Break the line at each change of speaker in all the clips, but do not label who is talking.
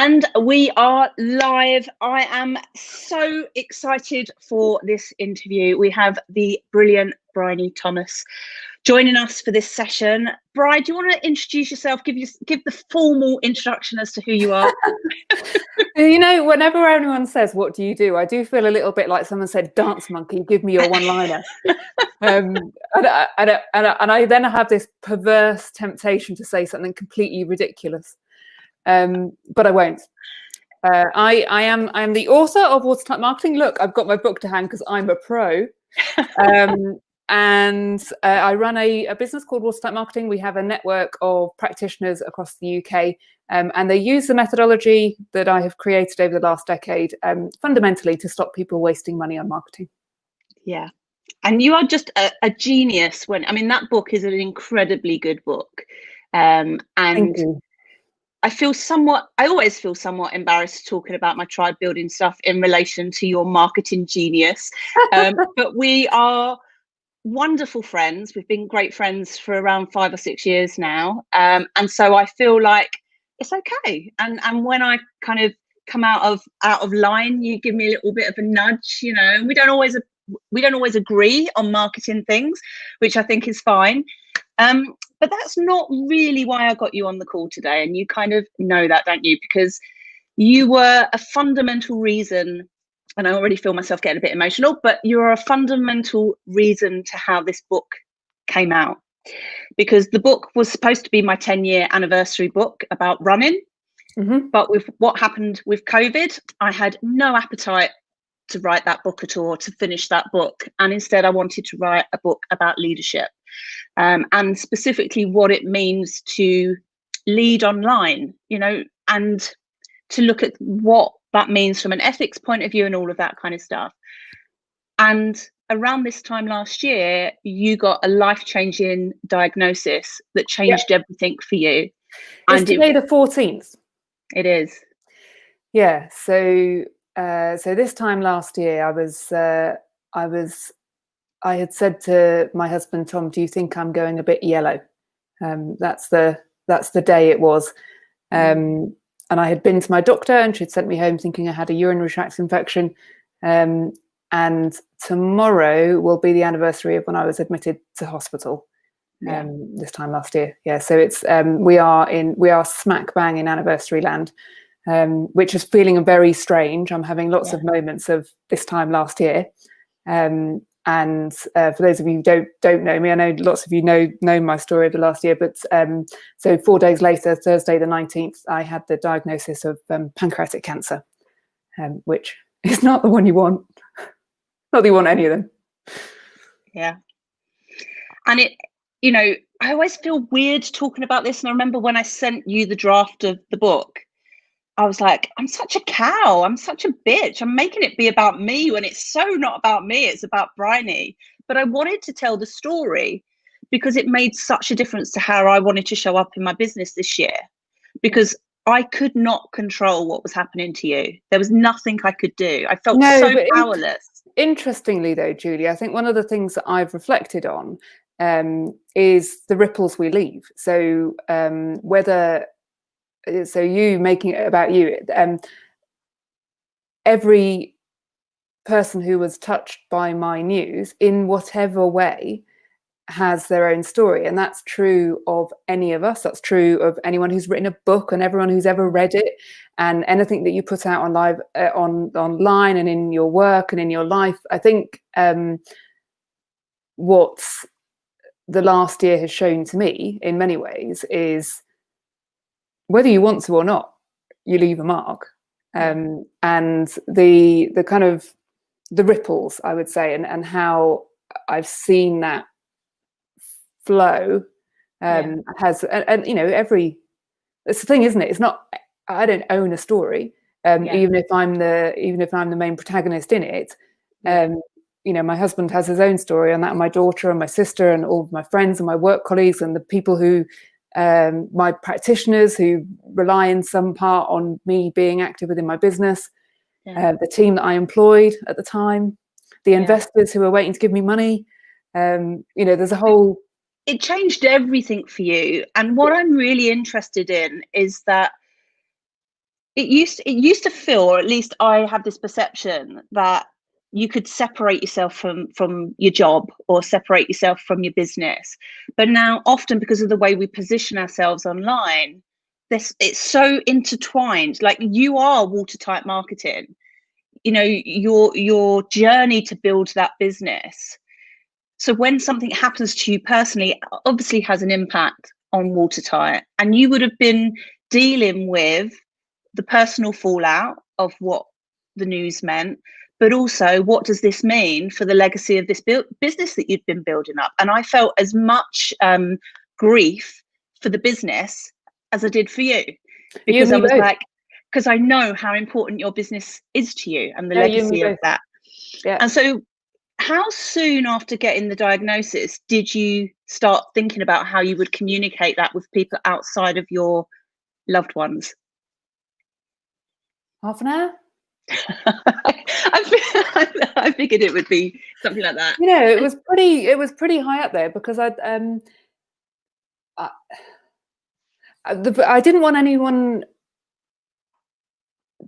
And we are live. I am so excited for this interview. We have the brilliant Bryony Thomas joining us for this session. Bri, do you want to introduce yourself? Give the formal introduction as to who you are.
You know, whenever anyone says, "What do you do?" I do feel a little bit like someone said, "Dance monkey, give me your one-liner." And I then have this perverse temptation to say something completely ridiculous, but I won't. I am the author of Watertight Marketing. Look, I've got my book to hand because I'm a pro. And I run a business called Watertight Marketing. We have a network of practitioners across the UK, and they use the methodology that I have created over the last decade, fundamentally to stop people wasting money on marketing.
Yeah. And you are just a genius. That book is an incredibly good book. And
Thank you.
I always feel somewhat embarrassed talking about my tribe building stuff in relation to your marketing genius. But we are wonderful friends. We've been great friends for around 5 or 6 years now. And so I feel like it's okay. And when I kind of come out of line, you give me a little bit of a nudge, and we don't always agree on marketing things, which I think is fine. But that's not really why I got you on the call today. And you kind of know that, don't you? Because you were a fundamental reason, and I already feel myself getting a bit emotional, but you're a fundamental reason to how this book came out. Because the book was supposed to be my 10-year anniversary book about running. Mm-hmm. But with what happened with COVID, I had no appetite to write that book at all, to finish that book. And instead, I wanted to write a book about leadership, and specifically what it means to lead online, and to look at what that means from an ethics point of view and all of that kind of stuff. And around this time last year, you got a life-changing diagnosis that changed everything for you.
It's today the 14th.
It is.
Yeah. So this time last year, I had said to my husband, Tom, "Do you think I'm going a bit yellow?" That's the day it was. And I had been to my doctor, and she'd sent me home thinking I had a urinary tract infection. And tomorrow will be the anniversary of when I was admitted to hospital. This time last year. Yeah. So it's we are smack bang in anniversary land, which is feeling very strange. I'm having lots of moments of this time last year. And for those of you who don't know me, I know lots of you know my story of the last year, but so 4 days later, Thursday the 19th, I had the diagnosis of pancreatic cancer, which is not the one you want. Not that you want any of them.
Yeah. And I always feel weird talking about this. And I remember when I sent you the draft of the book, I was like, I'm such a cow. I'm such a bitch. I'm making it be about me when it's so not about me. It's about Bryony. But I wanted to tell the story because it made such a difference to how I wanted to show up in my business this year, because I could not control what was happening to you. There was nothing I could do. I felt so powerless.
Interestingly, though, Julie, I think one of the things that I've reflected on is the ripples we leave. So so you making it about you, every person who was touched by my news in whatever way has their own story, and that's true of any of us. That's true of anyone who's written a book and everyone who's ever read it, and anything that you put out online and in your work and in your life. I think what the last year has shown to me in many ways is whether you want to or not, you leave a mark. And the kind of the ripples, I would say, and how I've seen that flow has, and it's the thing, isn't it? It's not, I don't own a story, even if I'm the main protagonist in it. My husband has his own story, and that, and my daughter and my sister and all of my friends and my work colleagues and the people who my practitioners who rely in some part on me being active within my business, the team that I employed at the time, the investors who are waiting to give me money. There's a whole...
It changed everything for you. And what I'm really interested in is that it used to feel, or at least I had this perception, that you could separate yourself from your job or separate yourself from your business. But now, often because of the way we position ourselves online, this it's so intertwined. Like, you are watertight marketing. You know, your journey to build that business. So when something happens to you personally, it obviously has an impact on watertight, and you would have been dealing with the personal fallout of what the news meant, but also, what does this mean for the legacy of this business that you've been building up? And I felt as much grief for the business as I did for you, because I was
both.
like, because I know how important your business is to you and the
Yeah, you and
legacy
me
of
both.
that.
Yeah.
And so, how soon after getting the diagnosis did you start thinking about how you would communicate that with people outside of your loved ones?
Half an hour.
I figured it would be something like that.
You know, it was pretty high up there, because I didn't want anyone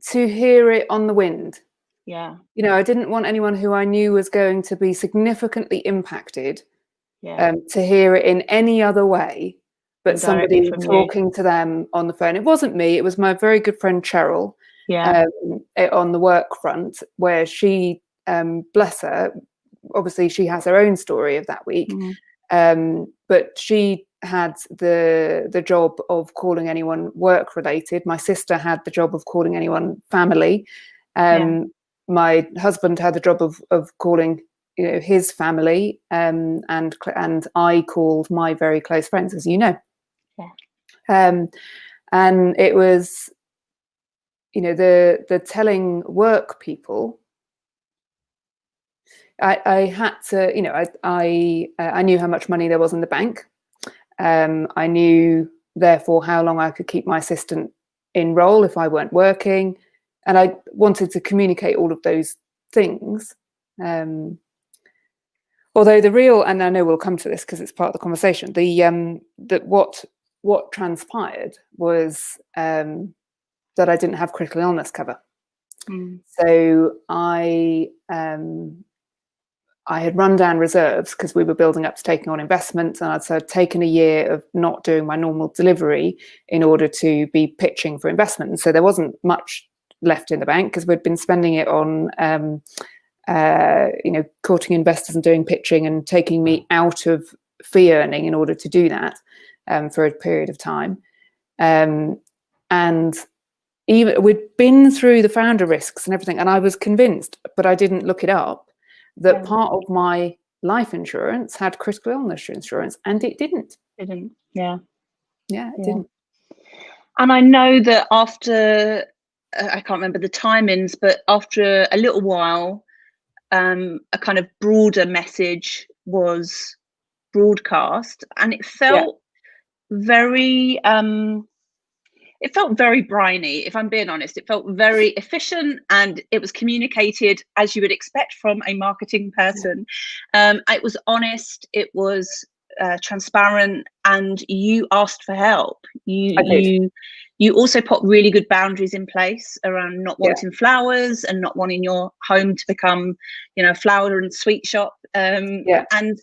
to hear it on the wind.
Yeah.
You know, I didn't want anyone who I knew was going to be significantly impacted to hear it in any other way but somebody talking to them on the phone. It wasn't me, it was my very good friend Cheryl, on the work front, where she, bless her, obviously she has her own story of that week, but she had the job of calling anyone work related. My sister had the job of calling anyone family. My husband had the job of calling, you know, his family, and I called my very close friends, as you know. And it was, you know, the telling work people, I had to, you know, I knew how much money there was in the bank. I knew, therefore, how long I could keep my assistant in role if I weren't working. And I wanted to communicate all of those things. Although the real, and I know we'll come to this because it's part of the conversation, that what transpired was that I didn't have critical illness cover. So I had run down reserves because we were building up to taking on investments, and I'd taken a year of not doing my normal delivery in order to be pitching for investment. And so there wasn't much left in the bank because we'd been spending it on you know, courting investors and doing pitching and taking me out of fee earning in order to do that for a period of time. And even we'd been through the founder risks and everything, and I was convinced, but I didn't look it up, that part of my life insurance had critical illness insurance, and it didn't.
It didn't. Yeah,
it didn't.
And I know that after, I can't remember the timings, but after a little while, a kind of broader message was broadcast, and it felt very Bryony, if I'm being honest. It felt very efficient, and it was communicated as you would expect from a marketing person. It was honest, it was transparent, and you asked for help. You also put really good boundaries in place around not wanting flowers and not wanting your home to become, you know, a flower and sweet shop. And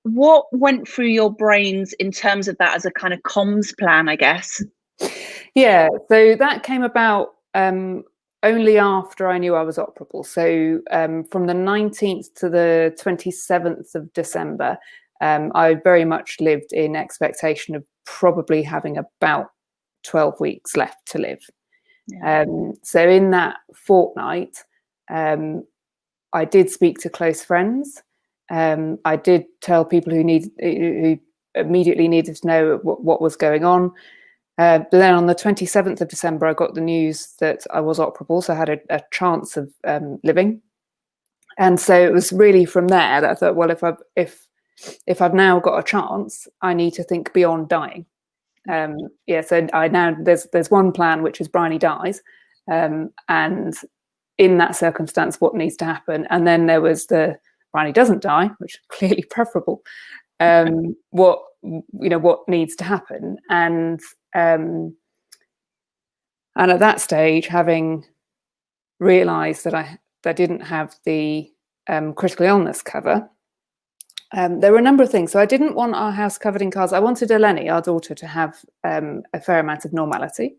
what went through your brains in terms of that as a kind of comms plan, I guess?
Yeah, so that came about only after I knew I was operable. So from the 19th to the 27th of December, I very much lived in expectation of probably having about 12 weeks left to live. So in that fortnight, I did speak to close friends. I did tell people who immediately needed to know what was going on. But then on the 27th of December, I got the news that I was operable, so I had a chance of living. And so it was really from there that I thought, well, if I've now got a chance, I need to think beyond dying. So I now there's one plan, which is Bryony dies, and in that circumstance, what needs to happen? And then there was the Bryony doesn't die, which is clearly preferable. What needs to happen? And And at that stage, having realised that I didn't have the critical illness cover, there were a number of things. So I didn't want our house covered in cards. I wanted Eleni, our daughter, to have a fair amount of normality.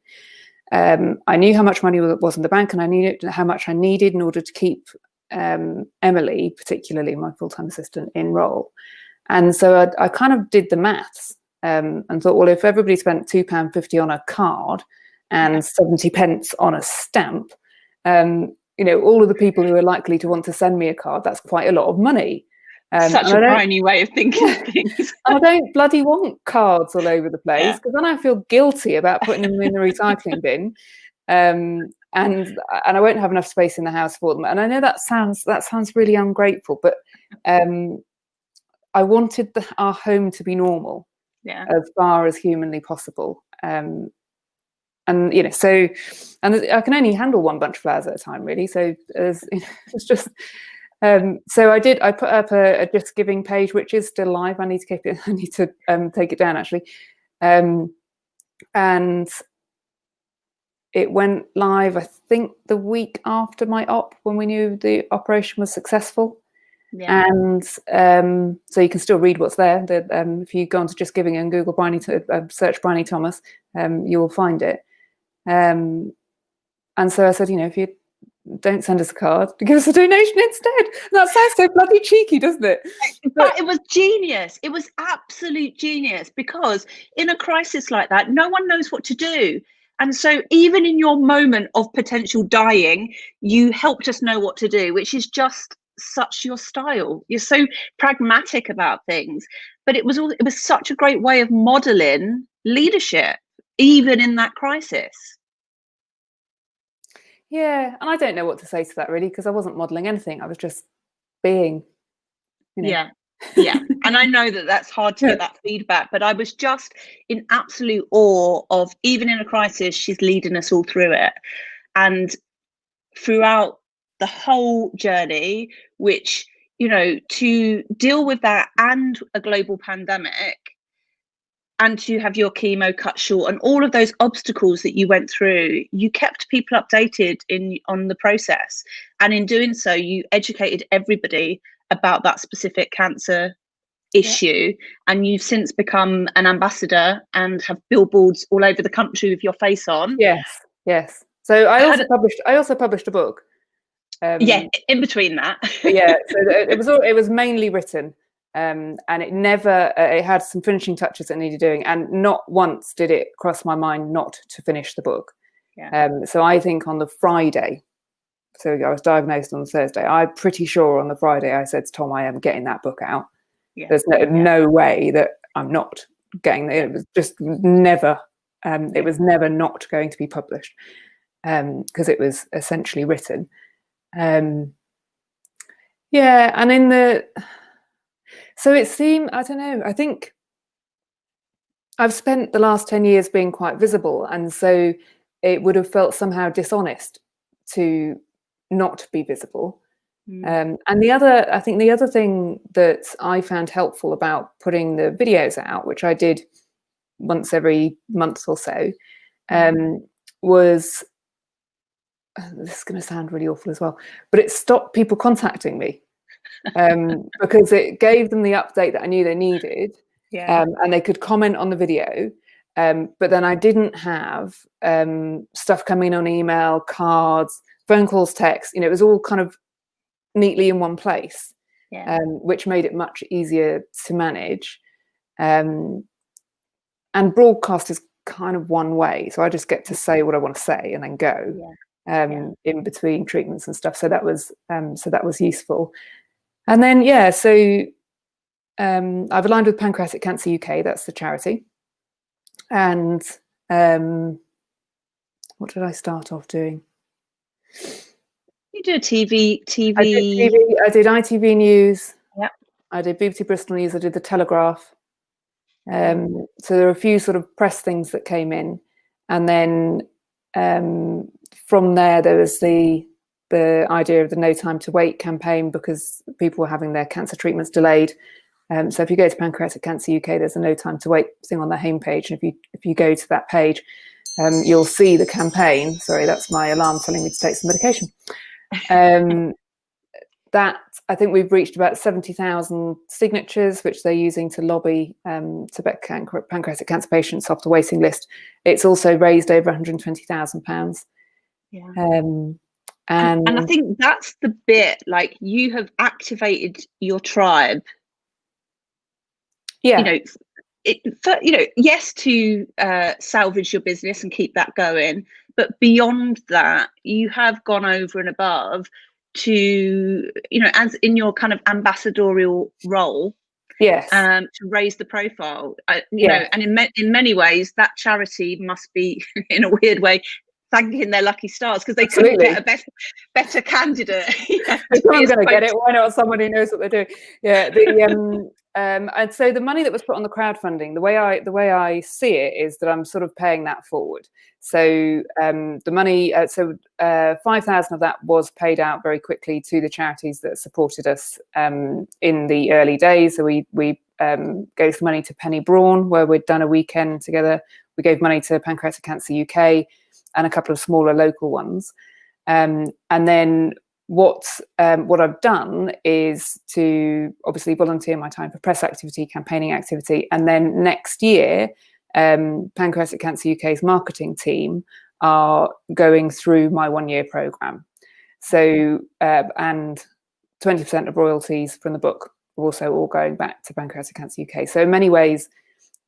I knew how much money was in the bank, and I knew how much I needed in order to keep Emily, particularly my full-time assistant, in role. And so I kind of did the maths and thought, well, if everybody spent £2.50 on a card and 70 pence on a stamp, all of the people who are likely to want to send me a card, that's quite a lot of money.
Such a Bryony way of thinking of things.
I don't bloody want cards all over the place, because then I feel guilty about putting them in the recycling bin, and I won't have enough space in the house for them. And I know that sounds really ungrateful, but I wanted our home to be normal, as far as humanly possible. And so, and I can only handle one bunch of flowers at a time, really. So it's just. So I put up a Just Giving page, which is still live. I need to keep it. I need to take it down, actually. And it went live, I think, the week after my op, when we knew the operation was successful. Yeah. And so you can still read what's there. If you go onto Just Giving and Google Bryony, search Bryony Thomas, you will find it. And so I said, if you don't send us a card, give us a donation instead. That sounds so bloody cheeky, doesn't it?
But it was genius. It was absolute genius, because in a crisis like that, no one knows what to do. And so even in your moment of potential dying, you helped us know what to do, which is just such your style. You're so pragmatic about things. But it was such a great way of modeling leadership, even in that crisis.
Yeah, and I don't know what to say to that, really, because I wasn't modelling anything. I was just being.
Yeah. And I know that that's hard to get that feedback, but I was just in absolute awe of, even in a crisis, she's leading us all through it. And throughout the whole journey, which, to deal with that and a global pandemic, and to have your chemo cut short, and all of those obstacles that you went through, you kept people updated on the process. And in doing so, you educated everybody about that specific cancer issue. And you've since become an ambassador and have billboards all over the country with your face on.
Yes. So I also published a book.
In between that.
So it was mainly written. And it had some finishing touches that needed doing, and not once did it cross my mind not to finish the book. So I think on the Friday, so I was diagnosed on the Thursday, I'm pretty sure on the Friday I said to Tom, I am getting that book out. There's no way that I'm not getting it. It was just never it was never not going to be published, because it was essentially written. And so it seemed, I don't know, I think I've spent the last 10 years being quite visible, and so it would have felt somehow dishonest to not be visible. And the other thing that I found helpful about putting the videos out, which I did once every month or so, was, this is going to sound really awful as well, but it stopped people contacting me. Because it gave them the update that I knew they needed, and they could comment on the video, but then I didn't have stuff coming on email, cards, phone calls, text. It was all kind of neatly in one place, which made it much easier to manage. And broadcast is kind of one way, so I just get to say what I want to say and then go in between treatments and stuff. So that was useful. And then, so I've aligned with Pancreatic Cancer UK, that's the charity. And what did I start off doing?
You do TV.
I did ITV News.
Yeah.
I did BBC Bristol News. I did the Telegraph. So there were a few sort of press things that came in. And then from there was the idea of the No Time to Wait campaign, because people were having their cancer treatments delayed. So if you go to Pancreatic Cancer UK, there's a No Time to Wait thing on the homepage, and if you go to that page, you'll see the campaign. Sorry, that's my alarm telling me to take some medication. That I think we've reached about 70,000 signatures, which they're using to lobby Tibet pancreatic cancer patients off the waiting list. It's also raised over £120,000.
Yeah.
And
I think that's the bit, like, you have activated your tribe.
Yeah.
Yes, to salvage your business and keep that going, but beyond that, you have gone over and above to, as in your kind of ambassadorial role,
yes,
to raise the profile. And in many ways, that charity must be, in a weird way, thanking their lucky stars, because they couldn't get a better candidate.
If I'm going to get it, why not someone who knows what they're doing? Yeah. And so the money that was put on the crowdfunding, the way I see it is that I'm sort of paying that forward. So the money, 5,000 of that was paid out very quickly to the charities that supported us in the early days. So we gave some money to Penny Brawn, where we'd done a weekend together. We gave money to Pancreatic Cancer UK and a couple of smaller local ones. And then what I've done is to obviously volunteer my time for press activity, campaigning activity, and then next year, Pancreatic Cancer UK's marketing team are going through my 1-year programme. So, and 20% of royalties from the book are also all going back to Pancreatic Cancer UK. So in many ways,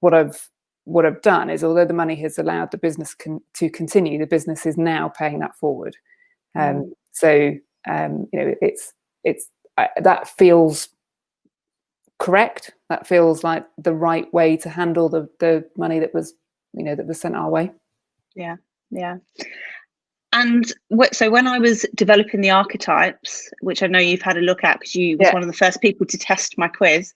what I've done is, although the money has allowed the business to continue, the business is now paying that forward. That feels correct. That feels like the right way to handle the money that was sent our way.
Yeah. And so when I was developing the archetypes, which I know you've had a look at because you was one of the first people to test my quiz,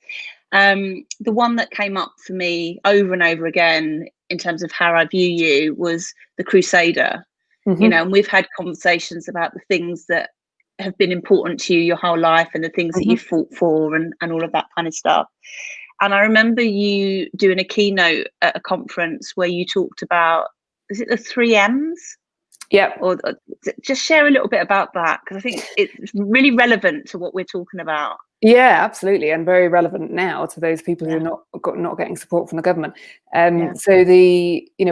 the one that came up for me over and over again in terms of how I view you was the Crusader. And we've had conversations about the things that have been important to you your whole life and the things that you fought for and all of that kind of stuff. And I remember you doing a keynote at a conference where you talked about, is it the 3 M's?
Yeah.
Or just share a little bit about that, because I think it's really relevant to what we're talking about.
Yeah, absolutely, and very relevant now to those people who are not getting support from the government. So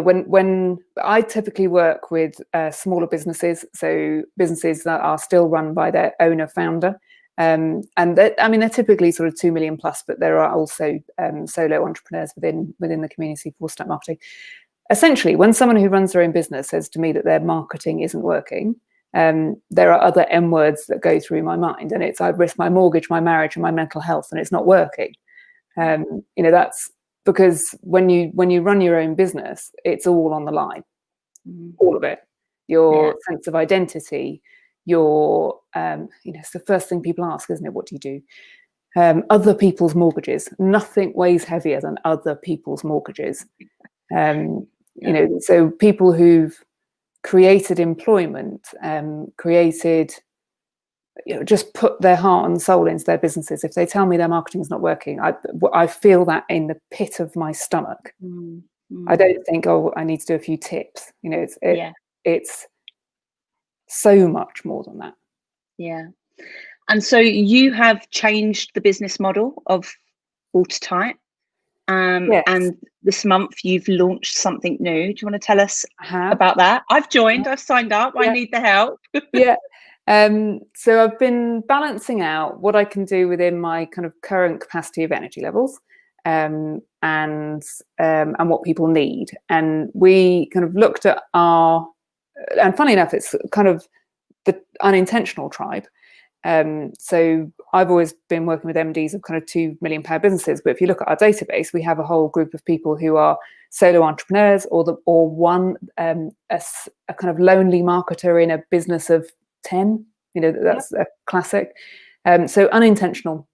when I typically work with smaller businesses, so businesses that are still run by their owner founder, and they're typically sort of 2 million plus, but there are also solo entrepreneurs within the community for step marketing. Essentially, when someone who runs their own business says to me that their marketing isn't working, there are other M words that go through my mind, and it's I risk my mortgage, my marriage, and my mental health, and it's not working. That's because when you run your own business, it's all on the line, all of it. Your sense of identity, your it's the first thing people ask, isn't it? What do you do? Other people's mortgages. Nothing weighs heavier than other people's mortgages. So people who've created employment, just put their heart and soul into their businesses. If they tell me their marketing is not working, I feel that in the pit of my stomach. I don't think, I need to do a few tips. It's so much more than that.
Yeah. And so you have changed the business model of Watertight. And this month you've launched something new. Do you want to tell us about that? I've joined, I've signed up, I need the help.
So I've been balancing out what I can do within my kind of current capacity of energy levels, and what people need. And we kind of looked at and funny enough, it's kind of the unintentional tribe. So I've always been working with MDs of kind of £2 million businesses, but if you look at our database, we have a whole group of people who are solo entrepreneurs or one a kind of lonely marketer in a business of 10. That's a classic. So unintentional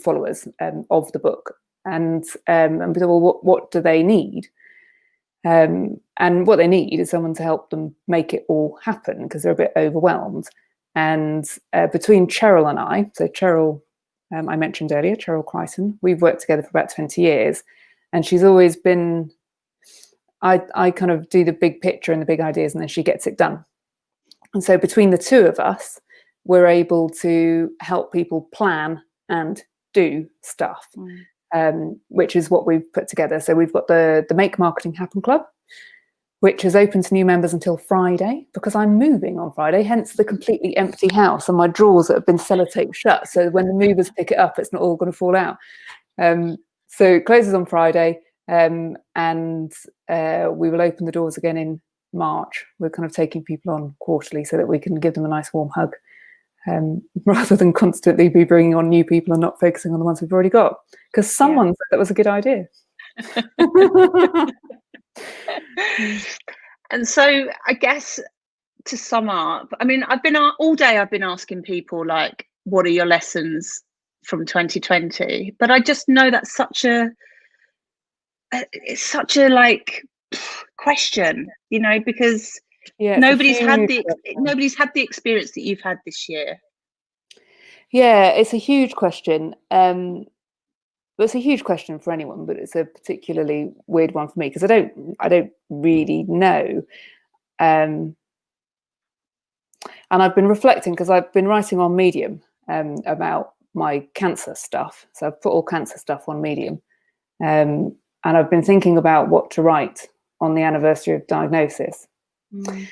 followers of the book, and we thought, well, what do they need? And what they need is someone to help them make it all happen, because they're a bit overwhelmed. And between Cheryl and I, so Cheryl, I mentioned earlier, Cheryl Crichton, we've worked together for about 20 years, and she's always been I kind of do the big picture and the big ideas, and then she gets it done. And so between the two of us, we're able to help people plan and do stuff, which is what we've put together. So we've got the Make Marketing Happen Club, which is open to new members until Friday, because I'm moving on Friday, hence the completely empty house and my drawers that have been sellotape shut. So when the movers pick it up, it's not all going to fall out. So it closes on Friday, and we will open the doors again in March. We're kind of taking people on quarterly so that we can give them a nice warm hug, rather than constantly be bringing on new people and not focusing on the ones we've already got. Because someone said that was a good idea.
And so I guess to sum up, I mean, I've been all day, I've been asking people like, what are your lessons from 2020? But I just know that's it's such a like question, you know, because nobody's had the experience that you've had this year.
Yeah, it's a huge question. It's a huge question for anyone, but it's a particularly weird one for me because I don't really know. And I've been reflecting because I've been writing on Medium about my cancer stuff. So I've put all cancer stuff on Medium. And I've been thinking about what to write on the anniversary of diagnosis. And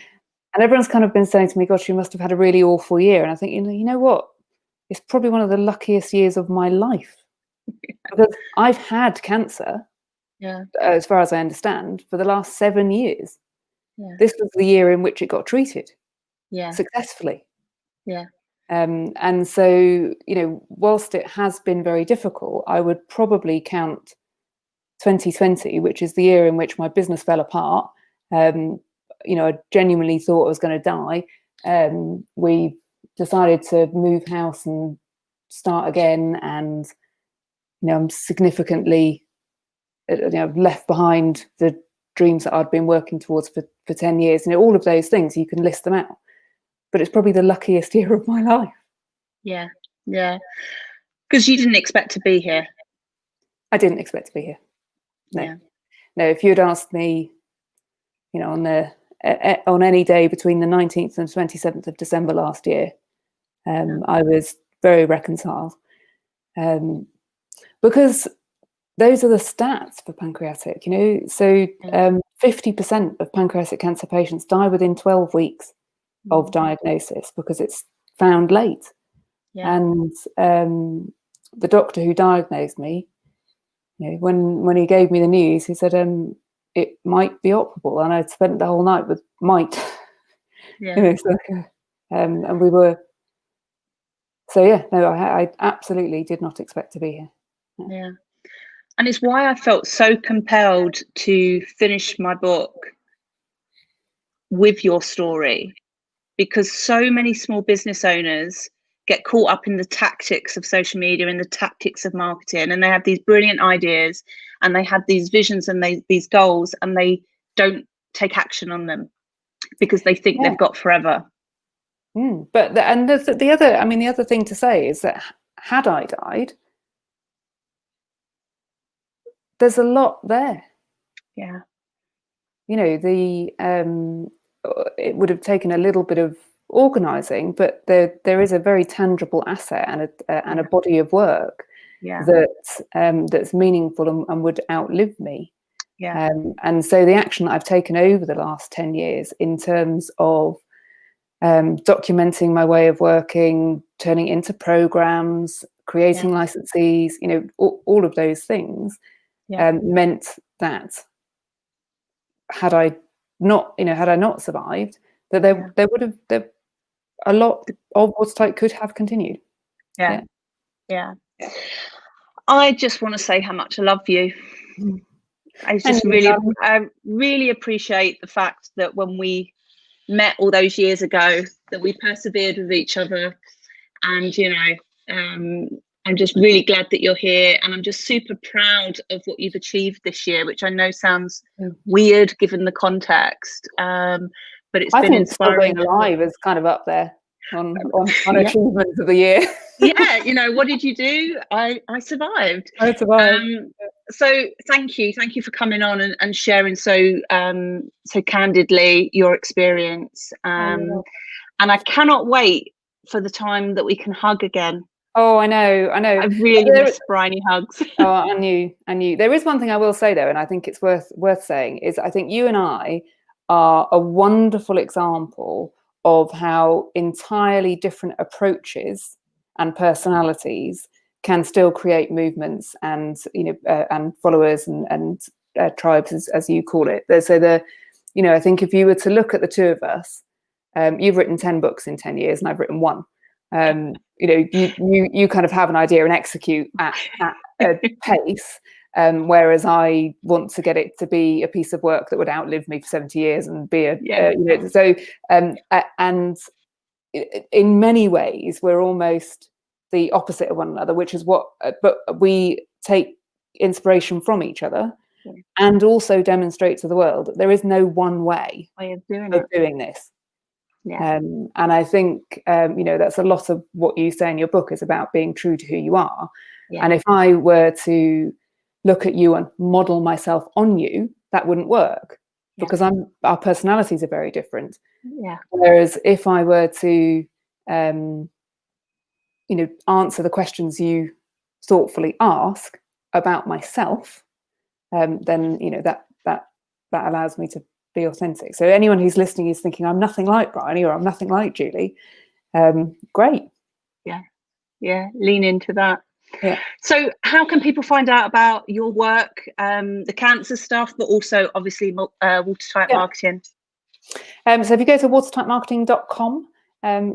everyone's kind of been saying to me, gosh, you must have had a really awful year. And I think, you know what? It's probably one of the luckiest years of my life. Because I've had cancer, as far as I understand, for the last 7 years. This was the year in which it got treated successfully. And so, you know, whilst it has been very difficult, I would probably count 2020, which is the year in which my business fell apart. You know, I genuinely thought I was going to die. We decided to move house and start again, and you know, I'm significantly, you know, left behind the dreams that I'd been working towards for 10 years. You know, all of those things, you can list them out. But it's probably the luckiest year of my life.
Yeah. Because you didn't expect to be here.
I didn't expect to be here. No. No, if you'd asked me, you know, on any day between the 19th and 27th of December last year, I was very reconciled. Because those are the stats for pancreatic, you know. So 50% of pancreatic cancer patients die within 12 weeks of diagnosis because it's found late. And the doctor who diagnosed me, you know, when he gave me the news, he said it might be operable, and I'd spent the whole night with might. You know, so, and we were. So I absolutely did not expect to be here.
And it's why I felt so compelled to finish my book with your story, because so many small business owners get caught up in the tactics of social media and the tactics of marketing, and they have these brilliant ideas and they have these visions and these goals, and they don't take action on them because they think they've got forever.
But the other thing to say is that had I died, there's a lot there. You know, it would have taken a little bit of organising, but there is a very tangible asset and a body of work that's meaningful and would outlive me. And so the action that I've taken over the last 10 years in terms of documenting my way of working, turning into programs, creating licensees, you know, all of those things meant that had I not survived, that there would have a lot of Watertight could have continued.
I just want to say how much I love you. I really appreciate the fact that when we met all those years ago, that we persevered with each other, and you know, I'm just really glad that you're here, and I'm just super proud of what you've achieved this year, which I know sounds weird given the context, but it's been inspiring.
Still Going Alive is kind of up there on achievements of the year.
You know, what did you do? I survived. So thank you for coming on and sharing so so candidly your experience. And I cannot wait for the time that we can hug again.
Oh, I know.
I really miss Bryony hugs.
Oh, I knew. There is one thing I will say though, and I think it's worth saying, is I think you and I are a wonderful example of how entirely different approaches and personalities can still create movements and and followers and tribes, as you call it. So I think if you were to look at the two of us, you've written 10 books in 10 years and I've written one. You kind of have an idea and execute at a pace, whereas I want to get it to be a piece of work that would outlive me for 70 years and be and in many ways we're almost the opposite of one another, which is but we take inspiration from each other and also demonstrate to the world that there is no one way of doing this. And I think that's a lot of what you say in your book is about being true to who you are. And if I were to look at you and model myself on you, that wouldn't work because our personalities are very different. Whereas if I were to answer the questions you thoughtfully ask about myself, then that allows me to be authentic. So anyone who's listening is thinking, I'm nothing like Bryony or I'm nothing like Julie. Great.
Lean into that. So how can people find out about your work, the cancer stuff, but also obviously watertight marketing?
So if you go to watertightmarketing.com,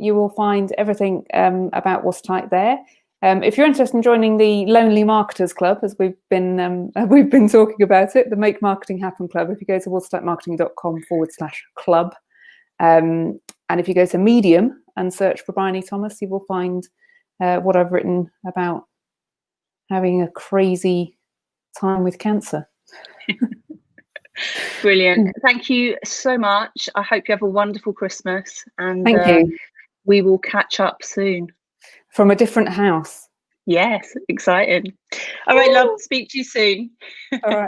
you will find everything about Watertight there. If you're interested in joining the Lonely Marketers Club, as we've been talking about it, the Make Marketing Happen Club, if you go to watertightmarketing.com/club, and if you go to Medium and search for Bryony Thomas, you will find what I've written about having a crazy time with cancer.
Brilliant. Thank you so much. I hope you have a wonderful Christmas, and
thank you.
We will catch up soon.
From a different house.
Yes, exciting. All right, love. Speak to you soon.
All right.